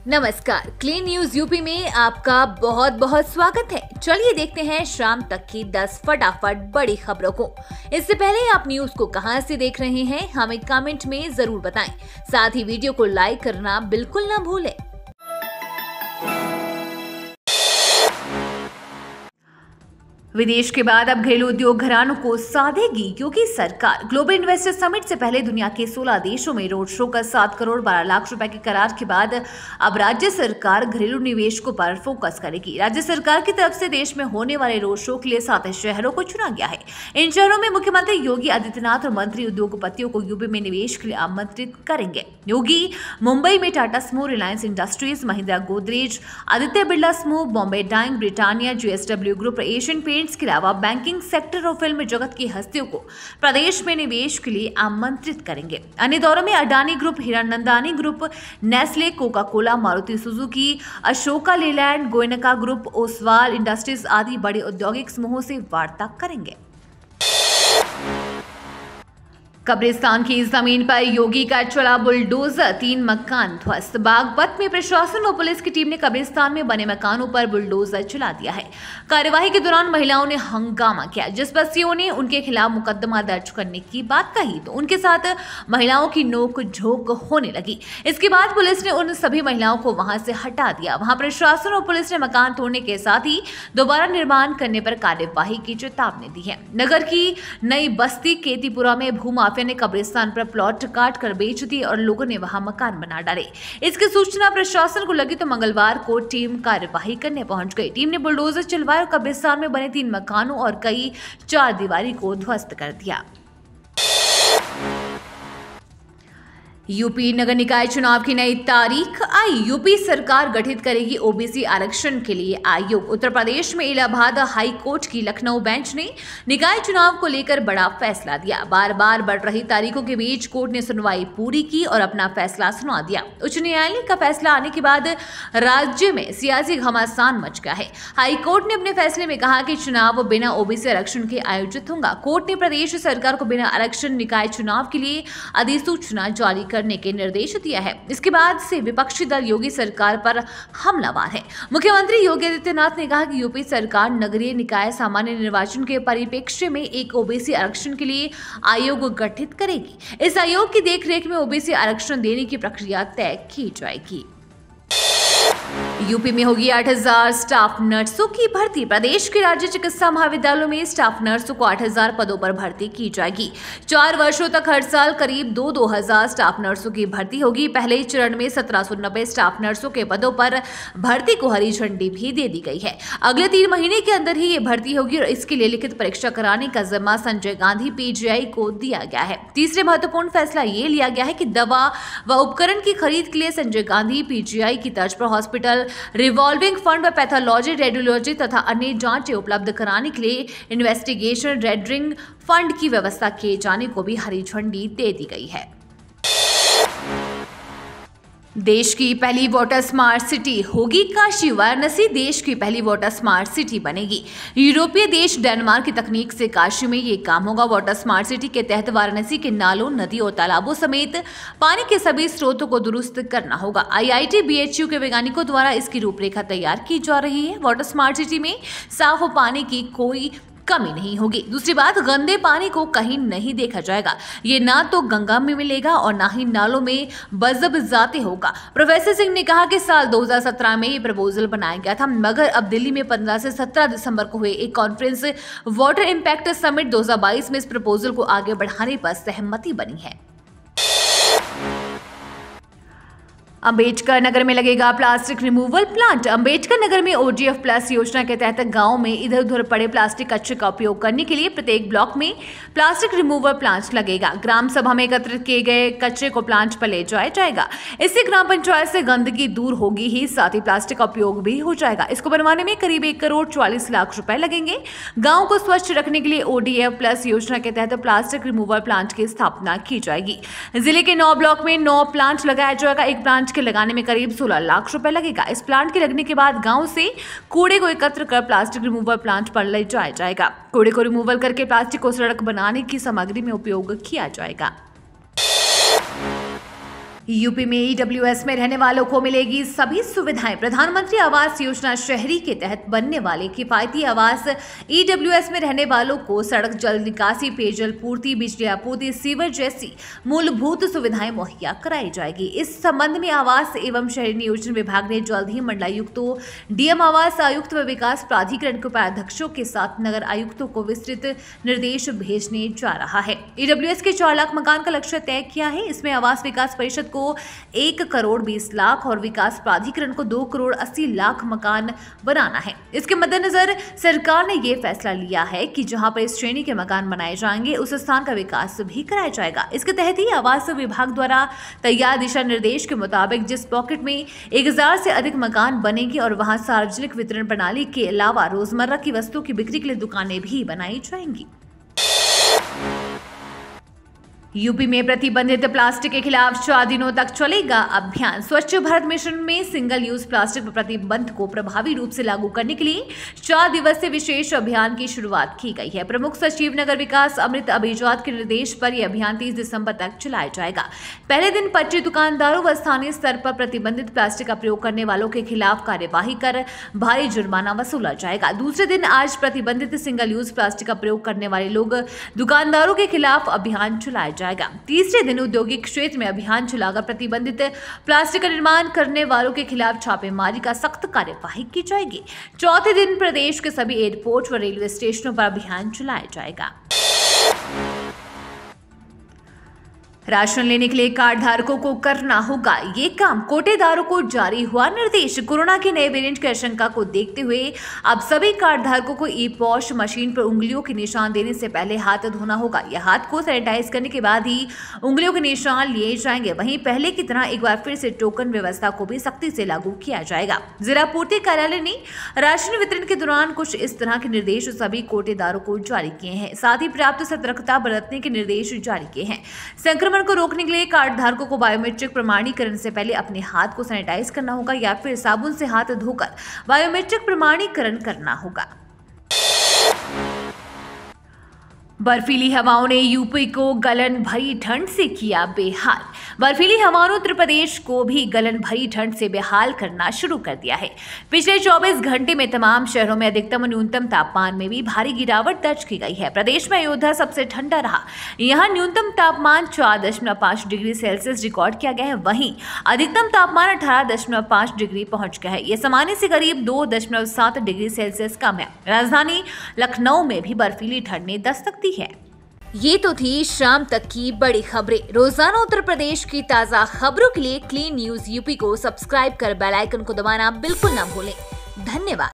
नमस्कार, clean news UP में आपका बहुत बहुत स्वागत है। चलिए देखते हैं शाम तक की 10 फटाफट बड़ी खबरों को। इससे पहले आप न्यूज को कहां से देख रहे हैं हमें कमेंट में जरूर बताएं। साथ ही वीडियो को लाइक करना बिल्कुल ना भूलें। विदेश के बाद अब घरेलू उद्योग घरानों को साधेगी क्योंकि सरकार ग्लोबल इन्वेस्टर समिट से पहले दुनिया के 16 देशों में रोड शो का 7 करोड़ 12 लाख रुपए के करार के बाद अब राज्य सरकार घरेलू निवेशकों पर फोकस करेगी। राज्य सरकार की तरफ से देश में होने वाले रोड शो के लिए 7 शहरों को चुना गया है। इन शहरों में मुख्यमंत्री योगी आदित्यनाथ और मंत्री उद्योगपतियों को यूपी में निवेश के लिए आमंत्रित करेंगे। योगी मुंबई में टाटा समूह, रिलायंस इंडस्ट्रीज, महिंद्रा गोदरेज, आदित्य बिरला समूह, बॉम्बे डाइंग, ब्रिटानिया, JSW ग्रुप, एशियन पेंट्स के अलावा बैंकिंग सेक्टर और फिल्म जगत की हस्तियों को प्रदेश में निवेश के लिए आमंत्रित करेंगे। अन्य दौरों में Adani group, Hiranandani group, Nestle, Coca Cola, Maruti Suzuki, Ashoka Leyland, Goenka group, Oswal industries आदि बड़े औद्योगिक समूहों से वार्ता करेंगे। कब्रिस्तान की जमीन पर योगी का चला बुलडोजर, 3 मकान ध्वस्त। बागपत में प्रशासन व पुलिस की टीम ने कब्रिस्तान में बने मकानों पर बुलडोजर चला दिया है। कार्यवाही के दौरान महिलाओं ने हंगामा किया, जिस पर सीओ ने उनके खिलाफ मुकदमा दर्ज करने की बात कही तो उनके साथ महिलाओं की नोक झोंक होने लगी। इसके बाद पुलिस ने उन सभी महिलाओं को वहां से हटा दिया। वहां प्रशासन और पुलिस ने मकान तोड़ने के साथ ही दोबारा निर्माण करने पर कार्यवाही की चेतावनी दी है। नगर की नई बस्ती केतीपुरा में भूमाफिया ने कब्रिस्तान पर प्लॉट काट कर बेच दिए और लोगों ने वहां मकान बना डाले। इसकी सूचना प्रशासन को लगी तो मंगलवार को टीम कार्यवाही करने पहुंच गई। टीम ने बुलडोजर चलवाया और कब्रिस्तान में बने 3 मकानों और कई 4 दीवारी को ध्वस्त कर दिया। यूपी नगर निकाय चुनाव की नई तारीख आई। यूपी सरकार गठित करेगी ओबीसी आरक्षण के लिए आयोग। उत्तर प्रदेश में इलाहाबाद हाई कोर्ट की लखनऊ बेंच ने निकाय चुनाव को लेकर बड़ा फैसला दिया। बार बार बढ़ रही तारीखों के बीच कोर्ट ने सुनवाई पूरी की और अपना फैसला सुना दिया। उच्च न्यायालय का फैसला आने के बाद राज्य में सियासी घमासान मच गया है। हाई कोर्ट ने अपने फैसले में कहा कि चुनाव बिना ओबीसी आरक्षण के आयोजित होगा। कोर्ट ने प्रदेश सरकार को बिना आरक्षण निकाय चुनाव के लिए अधिसूचना जारी करने के निर्देश दिया है। इसके बाद से विपक्षी दल योगी सरकार पर हमलावर है। मुख्यमंत्री योगी आदित्यनाथ ने कहा कि यूपी सरकार नगरीय निकाय सामान्य निर्वाचन के परिप्रेक्ष्य में एक ओबीसी आरक्षण के लिए आयोग गठित करेगी। इस आयोग की देखरेख में ओबीसी आरक्षण देने की प्रक्रिया तय की जाएगी। यूपी में होगी 8000 स्टाफ नर्सों की भर्ती। प्रदेश के राज्य चिकित्सा महाविद्यालयों में स्टाफ नर्सों को 8000 पदों पर भर्ती की जाएगी। 4 वर्षों तक हर साल करीब 2,000 स्टाफ नर्सों की भर्ती होगी। पहले चरण में 1790 स्टाफ नर्सों के पदों पर भर्ती को हरी झंडी भी दे दी गई है। अगले 3 महीने के अंदर ही ये भर्ती होगी और इसके लिए लिखित परीक्षा कराने का जिम्मा संजय गांधी PGI को दिया गया है। तीसरे महत्वपूर्ण फैसला ये लिया गया है कि दवा व उपकरण की खरीद के लिए संजय गांधी PGI की तर्ज पर हॉस्पिटल रिवॉल्विंग फंड व पैथोलॉजी, रेडियोलॉजी तथा अन्य जांचें उपलब्ध कराने के लिए इन्वेस्टिगेशन रेडरिंग फंड की व्यवस्था किए जाने को भी हरी झंडी दे दी गई है। देश की पहली वाटर स्मार्ट सिटी होगी काशी। वाराणसी देश की पहली वाटर स्मार्ट सिटी बनेगी। यूरोपीय देश डेनमार्क की तकनीक से काशी में ये काम होगा। वाटर स्मार्ट सिटी के तहत वाराणसी के नालों, नदी और तालाबों समेत पानी के सभी स्रोतों को दुरुस्त करना होगा। IIT BHU के वैज्ञानिकों द्वारा इसकी रूपरेखा तैयार की जा रही है। वाटर स्मार्ट सिटी में साफ पानी की कोई कमी नहीं होगी। दूसरी बात, गंदे पानी को कहीं नहीं देखा जाएगा। ये ना तो गंगा में मिलेगा और ना ही नालों में बजब जाते होगा। प्रोफेसर सिंह ने कहा कि साल 2017 में ये प्रपोजल बनाया गया था, मगर अब दिल्ली में 15 से 17 दिसंबर को हुए एक कॉन्फ्रेंस वाटर इम्पैक्ट समिट 2022 में इस प्रपोजल को आगे बढ़ाने पर सहमति बनी है। अंबेडकर नगर में लगेगा plastic removal plant. Ambedkar Nagar में ODF प्लस योजना के तहत गांव में इधर उधर पड़े प्लास्टिक कचरे का उपयोग करने के लिए प्रत्येक ब्लॉक में प्लास्टिक रिमूवल प्लांट लगेगा। ग्राम सभा में एकत्रित किए गए कचरे को प्लांट पर ले जाया जाएगा। इससे ग्राम पंचायत से गंदगी दूर होगी ही साथ ही प्लास्टिक का उपयोग भी हो जाएगा। इसको बनवाने में करीब 1 करोड़ 40 लाख रुपए लगेंगे। गाँव को स्वच्छ रखने के लिए ODF प्लस योजना के तहत प्लास्टिक रिमूवल प्लांट की स्थापना की जाएगी। जिले के 9 ब्लॉक में 9 प्लांट लगाया जाएगा। एक प्लांट के लगाने में करीब 16 लाख रुपए लगेगा। इस प्लांट के लगने के बाद गांव से कूड़े को एकत्र कर प्लास्टिक रिमूवल प्लांट पर ले जाया जाएगा। कूड़े को रिमूवल करके प्लास्टिक को सड़क बनाने की सामग्री में उपयोग किया जाएगा। यूपी में ईडब्ल्यूएस में रहने वालों को मिलेगी सभी सुविधाएं। प्रधानमंत्री आवास योजना शहरी के तहत बनने वाले किफायती आवास ईडब्ल्यूएस में रहने वालों को सड़क, जल निकासी, पेयजल पूर्ति, बिजली आपूर्ति, सीवर जैसी मूलभूत सुविधाएं मुहैया कराई जाएगी। इस संबंध में आवास एवं शहरी नियोजन विभाग ने जल्द ही मंडलायुक्तों, डीएम, आवास आयुक्त व विकास प्राधिकरण के उपाध्यक्षों के साथ नगर आयुक्तों को विस्तृत निर्देश भेजने जा रहा है। ईडब्ल्यूएस के 4 लाख मकान का लक्ष्य तय किया है। इसमें आवास विकास परिषद को 1 करोड़ 20 लाख और विकास प्राधिकरण को 2 करोड़ 80 लाख मकान बनाना है। इसके मद्देनजर सरकार ने यह फैसला लिया है कि जहां पर इस श्रेणी के मकान बनाए जाएंगे उस स्थान का विकास भी कराया जाएगा। इसके तहत ही आवास विभाग द्वारा तैयार दिशा निर्देश के मुताबिक जिस पॉकेट में 1000 से अधिक मकान बनेंगे और वहां सार्वजनिक वितरण प्रणाली के अलावा रोजमर्रा की वस्तुओं की बिक्री के लिए दुकानें भी बनाई जाएंगी। यूपी में प्रतिबंधित प्लास्टिक के खिलाफ 4 दिनों तक चलेगा अभियान। स्वच्छ भारत मिशन में सिंगल यूज प्लास्टिक पर प्रतिबंध को प्रभावी रूप से लागू करने के लिए 4 दिवसीय विशेष अभियान की शुरुआत की गई है। प्रमुख सचिव नगर विकास अमृत अभिजात के निर्देश पर यह अभियान 30 दिसंबर तक चलाया जाएगा। पहले दिन 25 दुकानदारों व स्थानीय स्तर पर प्रतिबंधित प्लास्टिक का प्रयोग करने वालों के खिलाफ कार्यवाही कर भारी जुर्माना वसूला जाएगा। दूसरे दिन आज प्रतिबंधित सिंगल यूज प्लास्टिक का प्रयोग करने वाले लोग दुकानदारों के खिलाफ अभियान चलाया जाएगा। तीसरे दिन औद्योगिक क्षेत्र में अभियान चलाकर प्रतिबंधित प्लास्टिक का निर्माण करने वालों के खिलाफ छापेमारी का सख्त कार्यवाही की जाएगी। चौथे दिन प्रदेश के सभी एयरपोर्ट व रेलवे स्टेशनों पर अभियान चलाया जाएगा। राशन लेने के लिए कार्ड धारकों को करना होगा ये काम, कोटेदारों को जारी हुआ निर्देश। कोरोना के नए वेरिएंट की आशंका को देखते हुए अब सभी कार्ड धारकों को ई-पॉश मशीन पर उंगलियों के निशान देने से पहले हाथ धोना होगा। यह हाथ को सैनिटाइज करने के बाद ही उंगलियों के निशान लिए जाएंगे। वहीं पहले की तरह एक बार फिर से टोकन व्यवस्था को भी सख्ती से लागू किया जाएगा। जिला पूर्ति कार्यालय ने राशन वितरण के दौरान कुछ इस तरह के निर्देश सभी कोटेदारों को जारी किए हैं। साथ ही पर्याप्त सतर्कता बरतने के निर्देश जारी किए हैं। संक्रमण को रोकने के लिए कार्ड धारकों को बायोमेट्रिक प्रमाणीकरण से पहले अपने हाथ को सैनिटाइज करना होगा या फिर साबुन से हाथ धोकर बायोमेट्रिक प्रमाणीकरण करना होगा। बर्फीली हवाओं ने यूपी को गलन भरी ठंड से किया बेहाल। बर्फीली हवाओं ने उत्तर प्रदेश को भी गलन भरी ठंड से बेहाल करना शुरू कर दिया है। पिछले 24 घंटे में तमाम शहरों में अधिकतम और न्यूनतम तापमान में भी भारी गिरावट दर्ज की गई है। प्रदेश में अयोध्या सबसे ठंडा रहा। यहाँ न्यूनतम तापमान 4.5 डिग्री सेल्सियस रिकॉर्ड किया गया है। वहीं अधिकतम तापमान 18.5 डिग्री पहुंच गया है। यह सामान्य से करीब 2.7 डिग्री सेल्सियस कम है। राजधानी लखनऊ में भी बर्फीली ठंड ने दस्तक दी है। ये तो थी शाम तक की बड़ी खबरें। रोजाना उत्तर प्रदेश की ताजा खबरों के लिए क्लीन न्यूज यूपी को सब्सक्राइब कर बेल आइकन को दबाना बिल्कुल ना भूलें। धन्यवाद।